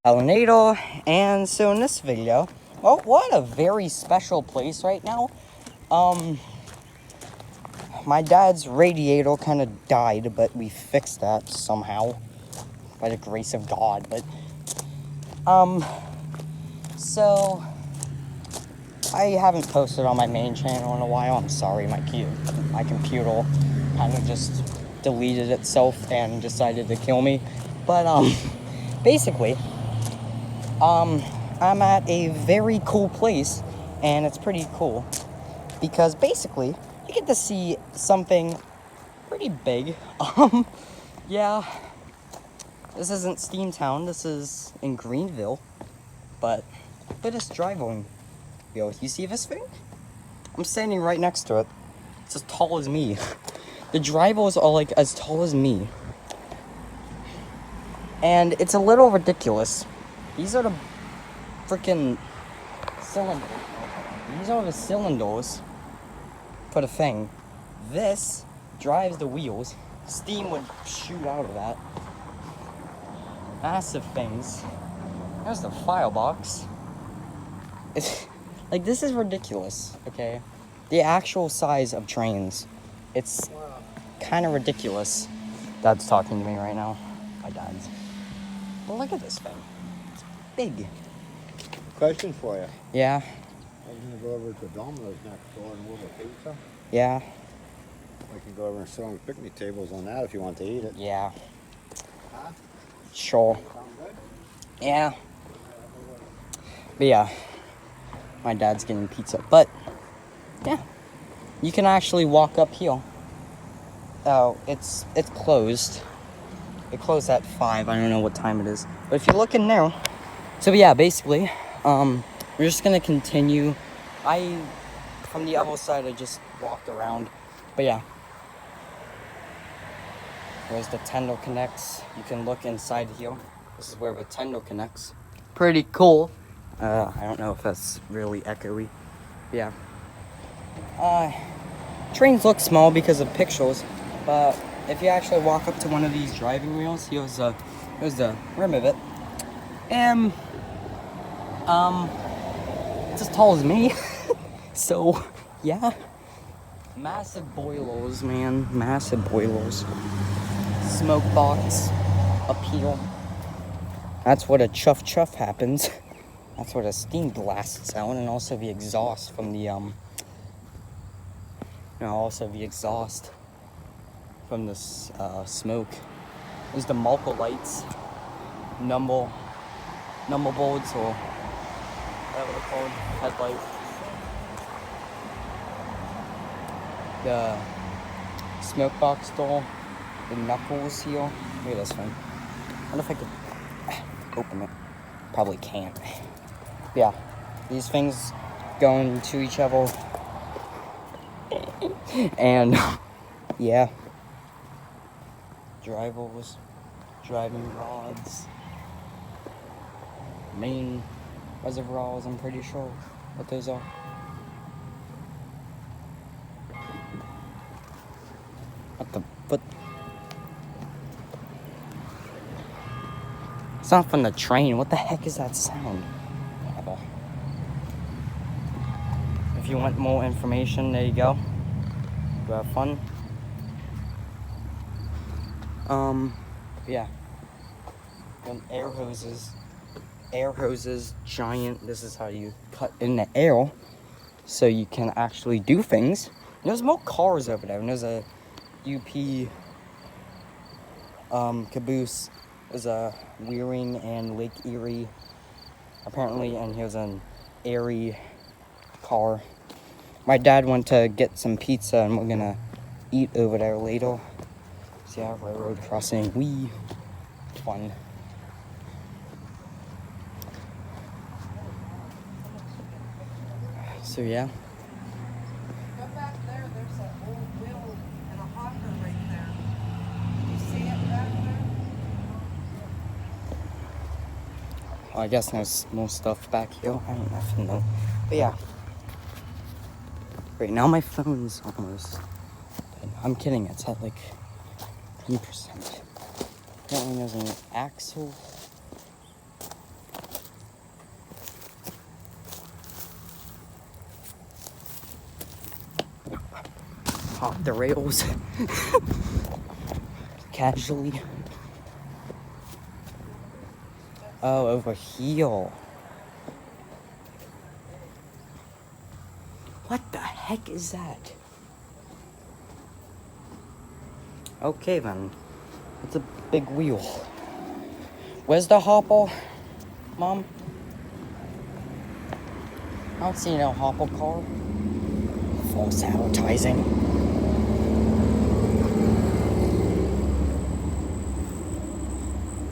Alanado, and so in this video, well, we're at a very special place right now. My dad's radiator kind of died, but we fixed that somehow by the grace of God. But so I haven't posted on my main channel in a while. I'm sorry, my computer kind of just deleted itself and decided to kill me. But basically, I'm at a very cool place, and it's pretty cool because basically you get to see something pretty big. Yeah, this isn't Steamtown. This is in Greenville, but look at this driveway. Yo, you see this thing? I'm standing right next to it. It's as tall as me. The driveways are like as tall as me, and it's a little ridiculous. These are the freaking cylinders. These are the cylinders for the thing. This drives the wheels. Steam would shoot out of that. Massive things. There's the firebox. It's like, this is ridiculous, okay? The actual size of trains. It's kind of ridiculous. Dad's talking to me right now. My dad's. But look at this thing. It's big. Question for you. Yeah. I was going to go over to Domino's next door and order pizza. Yeah. I can go over and sit on the picnic tables on that if you want to eat it. Yeah. Huh? Sure. Sound good? Yeah. But yeah, my dad's getting pizza. But yeah, you can actually walk up here. Oh, it's closed. It closed at 5. I don't know what time it is. But if you look in there. So yeah, basically, we're just gonna continue. From the other side, I just walked around. But yeah. There's the tender connects. You can look inside here. This is where the tender connects. Pretty cool. I don't know if that's really echoey. Yeah. Trains look small because of pictures, but if you actually walk up to one of these driving wheels, here's the rim of it. And it's as tall as me. So yeah. Massive boilers, man. Massive boilers. Smoke box up here. That's what a chuff chuff happens. That's what a steam blasts out, and also the exhaust from the smoke. There's the Malco lights, number boards, or whatever they're called, headlight. The smoke box door, the knuckles here. Look at this one. I wonder if I could open it. Probably can't. Yeah, these things go into each other. And yeah, drivers, driving rods, main reservoirs, I'm pretty sure what those are. What the foot? It's not from the train. What the heck is that sound? Whatever. If you want more information, there you go. Go have fun. Yeah. Them air hoses, giant. This is how you cut in the air so you can actually do things. There's more cars over there, and there's a UP caboose. There's a Wearing and Lake Erie, apparently, and here's an Erie car. My dad went to get some pizza, and we're gonna eat over there later. So yeah, railroad crossing, fun. So yeah. Go back there, there's an old wheel and a hopper right there. You see it back there? I guess there's more stuff back here. I don't know. Know. But yeah. Right now my phone's almost dead. I'm kidding, it's at like 10%. Apparently there's an axle hop the rails casually. Oh, over here. What the heck is that? Okay then. It's a big wheel. Where's the hopper, Mom? I don't see no hopper car. False advertising.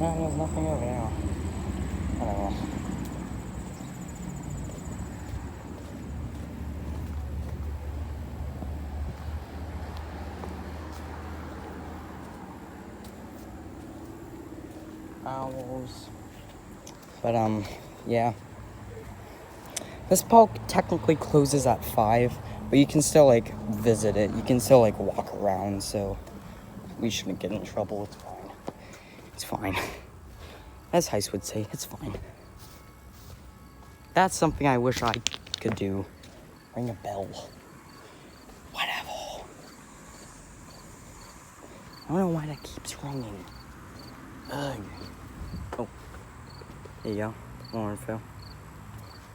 No, there's nothing over there. Whatever. Owls. But yeah. This park technically closes at 5, but you can still like visit it. You can still like walk around, so we shouldn't get in trouble. It's fine. It's fine. As Heist would say, it's fine. That's something I wish I could do. Ring a bell. Whatever. I don't know why that keeps ringing. Ugh. Oh. There you go. More info.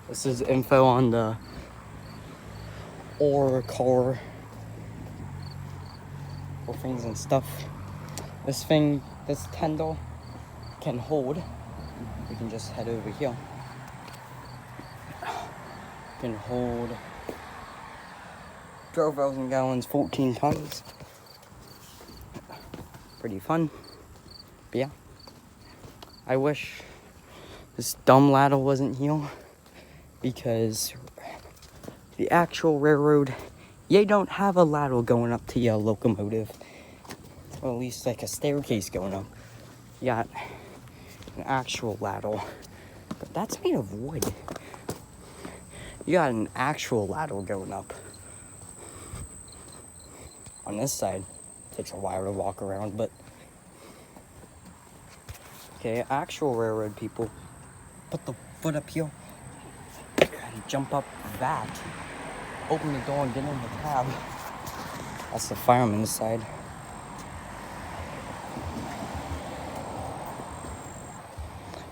This is info on the ore core things and stuff. This thing, this tender can hold. We can just head over here. Can hold 12,000 gallons, 14 tons. Pretty fun. But yeah. I wish this dumb ladder wasn't here, because the actual railroad, you don't have a ladder going up to your locomotive, or at least like a staircase going up. You got an actual ladder, but that's made of wood. You got an actual ladder going up. On this side, takes a while to walk around, but okay, actual railroad people put the foot up here and jump up that, open the door and get in the cab. That's the fireman's side.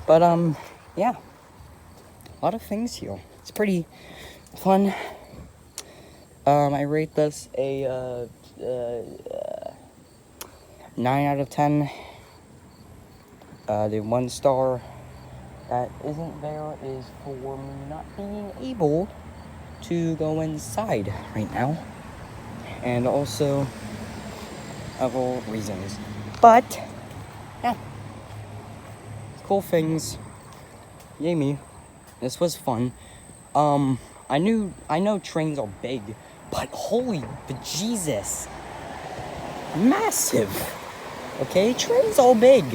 But yeah, a lot of things here. It's pretty fun. I rate this a 9 out of 10. The 1 star that isn't there is for me not being able to go inside right now, and also other reasons. But yeah, cool things. Yay me. This was fun. I know trains are big, but holy bejesus, massive. Okay, trains are big.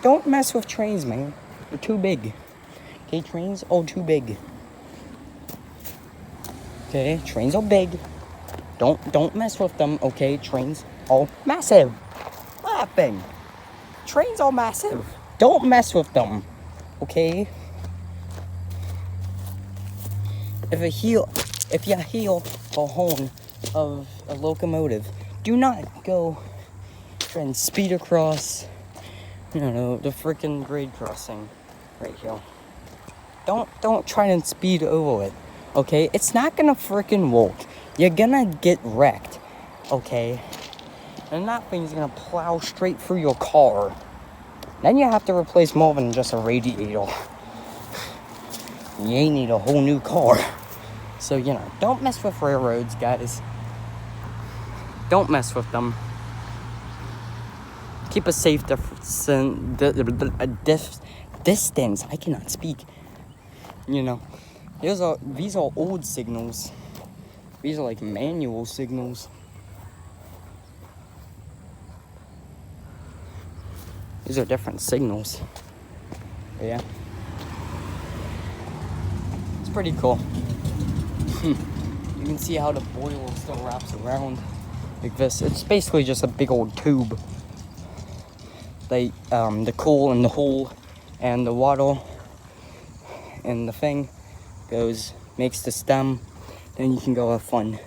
Don't mess with trains, man. They're too big. Okay, trains are too big. Okay, trains are big. Don't mess with them. Okay, trains are massive. Laughing. Trains are massive. Don't mess with them. Okay. If you hear the horn of a locomotive, do not go and speed across, you know, the freaking grade crossing right here. Don't try and speed over it. Okay, it's not gonna freaking work. You're gonna get wrecked. Okay, and that thing's gonna plow straight through your car. Then you have to replace more than just a radiator. You ain't need a whole new car. So, you know, don't mess with railroads, guys. Don't mess with them. Keep a safe distance. I cannot speak. You know, these are old signals. These are like manual signals. These are different signals. But yeah. It's pretty cool. You can see how the boiler still wraps around like this. It's basically just a big old tube. Like the coal and the hole and the water and the thing makes the stem. Then you can go have fun.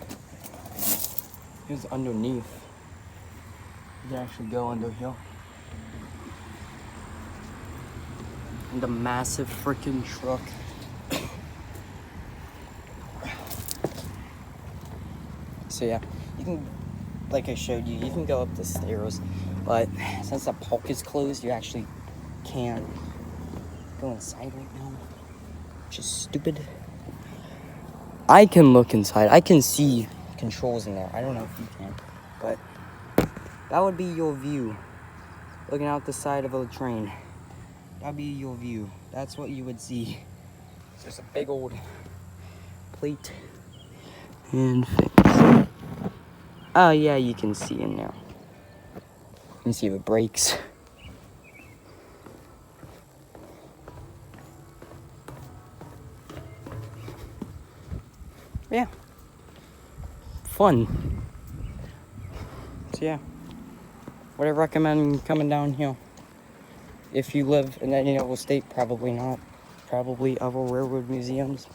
Here's underneath. You can actually go under here. And the massive freaking truck. So yeah, you can, like I showed you, you can go up the stairs, but since the park is closed, you actually can't go inside right now, which is stupid. I can look inside. I can see controls in there. I don't know if you can, but that would be your view. Looking out the side of a train. That'd be your view. That's what you would see. It's just a big old plate and fence. Oh yeah, you can see in there. You can see the brakes. Yeah. Fun. So yeah. Would I recommend coming down here? If you live in any other state, probably not. Probably other railroad museums.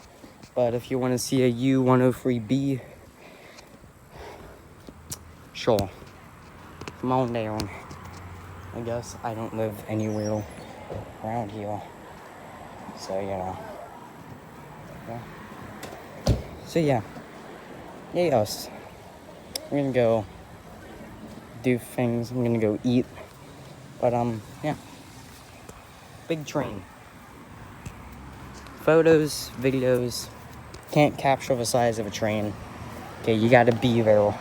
But if you want to see a U-103B, sure. Come on down. I guess I don't live anywhere around here. So, you know. Yeah. So, yeah. Yes. I'm gonna go do things. I'm gonna go eat. But, yeah. Big train. Photos, videos. Can't capture the size of a train. Okay, you gotta be there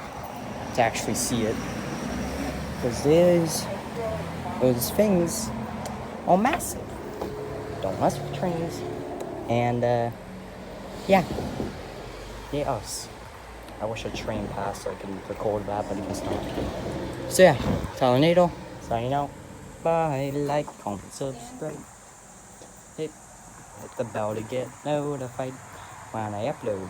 to actually see it. Because those things are massive. Don't mess with trains. And, yeah. Yes. I wish a train passed so I could record that, but it's not. So, yeah. Tornado. Signing out. Bye. Like, comment, subscribe. Hit the bell to get notified when I upload.